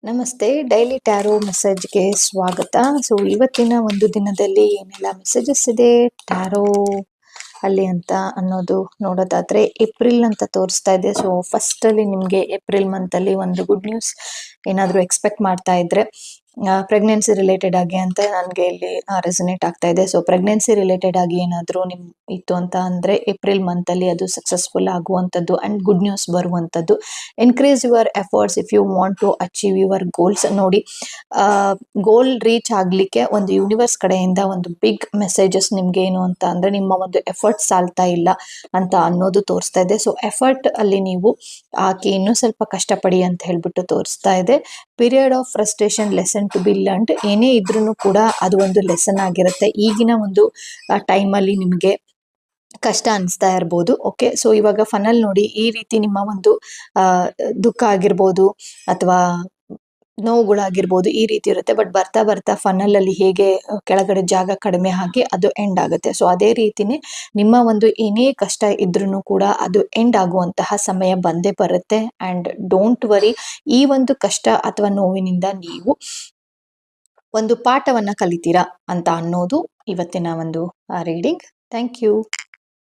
ನಮಸ್ತೆ, daily taro ಮೆಸೇಜ್ಗೆ ಸ್ವಾಗತ. So ಇವತ್ತಿನ ಒಂದು ದಿನದಲ್ಲಿ ಏನೆಲ್ಲ ಮೆಸೇಜಸ್ ಇದೆ ಟ್ಯಾರೋ ಅಲ್ಲಿ ಅಂತ ಅನ್ನೋದು ನೋಡೋದಾದ್ರೆ ಏಪ್ರಿಲ್ ಅಂತ ತೋರಿಸ್ತಾ ಇದೆ. ಸೊ ಫಸ್ಟ್ ಅಲ್ಲಿ ನಿಮ್ಗೆ ಏಪ್ರಿಲ್ ಮಂತ್ ಅಲ್ಲಿ ಒಂದು ಗುಡ್ ನ್ಯೂಸ್ ಏನಾದ್ರು ಎಕ್ಸ್ಪೆಕ್ಟ್ ಮಾಡ್ತಾ ಇದ್ರೆ ಪ್ರೆಗ್ನೆನ್ಸಿ ರಿಲೇಟೆಡ್ ಆಗಿ ಅಂತ ನನಗೆ ಇಲ್ಲಿ ರೆಸನೇಟ್ ಆಗ್ತಾ ಇದೆ. ಸೊ ಪ್ರೆಗ್ನೆನ್ಸಿ ರಿಲೇಟೆಡ್ ಆಗಿ ಏನಾದ್ರು ನಿಮ್ ಇತ್ತು ಅಂತ ಅಂದ್ರೆ ಏಪ್ರಿಲ್ ಮಂತ್ ಅಲ್ಲಿ ಅದು ಸಕ್ಸಸ್ಫುಲ್ ಆಗುವಂತದ್ದು ಅಂಡ್ ಗುಡ್ ನ್ಯೂಸ್ ಬರುವಂತದ್ದು. Increase your efforts if you want to achieve your goals. ನೋಡಿ, ಗೋಲ್ ರೀಚ್ ಆಗ್ಲಿಕ್ಕೆ ಒಂದು ಯೂನಿವರ್ಸ್ ಕಡೆಯಿಂದ ಒಂದು ಬಿಗ್ ಮೆಸೇಜಸ್ ನಿಮ್ಗೆ ಏನು ಅಂತ ಅಂದ್ರೆ ನಿಮ್ಮ ಒಂದು ಎಫರ್ಟ್ ಸಾಲ್ತಾ ಇಲ್ಲ ಅಂತ ಅನ್ನೋದು ತೋರಿಸ್ತಾ ಇದೆ. ಸೊ ಎಫರ್ಟ್ ಅಲ್ಲಿ ನೀವು ಹಾಕಿ ಇನ್ನೂ ಸ್ವಲ್ಪ ಕಷ್ಟಪಡಿ ಅಂತ ಹೇಳ್ಬಿಟ್ಟು ತೋರಿಸ್ತಾ ಇದೆ. Period of frustration lesson to be learned. ಏನೇ ಇದ್ರೂ ಕೂಡ ಅದು ಒಂದು ಲೆಸನ್ ಆಗಿರುತ್ತೆ. ಈಗಿನ ಒಂದು ಟೈಮಲ್ಲಿ ನಿಮಗೆ ಕಷ್ಟ ಅನಿಸ್ತಾ ಇರ್ಬೋದು. ಓಕೆ, ಸೊ ಇವಾಗ ಫನಲ್ ನೋಡಿ, ಈ ರೀತಿ ನಿಮ್ಮ ಒಂದು ದುಃಖ ಆಗಿರ್ಬೋದು ಅಥವಾ ನೋವುಗಳಾಗಿರ್ಬೋದು ಈ ರೀತಿ ಇರುತ್ತೆ. ಬಟ್ ಬರ್ತಾ ಬರ್ತಾ ಫನಲ್ ಅಲ್ಲಿ ಹೇಗೆ ಕೆಳಗಡೆ ಜಾಗ ಕಡಿಮೆ ಆಗಿ ಅದು ಎಂಡ್ ಆಗುತ್ತೆ. ಸೊ ಅದೇ ರೀತಿನೇ ನಿಮ್ಮ ಒಂದು ಏನೇ ಕಷ್ಟ ಇದ್ರೂ ಕೂಡ ಅದು ಎಂಡ್ ಆಗುವಂತಹ ಸಮಯ ಬಂದೇ ಬರುತ್ತೆ. ಅಂಡ್ ಡೋಂಟ್ ವರಿ, ಈ ಒಂದು ಕಷ್ಟ ಅಥವಾ ನೋವಿನಿಂದ ನೀವು ಒಂದು ಪಾಠವನ್ನ ಕಲಿತೀರಾ ಅಂತ ಅನ್ನೋದು ಇವತ್ತಿನ ಒಂದು ರೀಡಿಂಗ್. Thank you.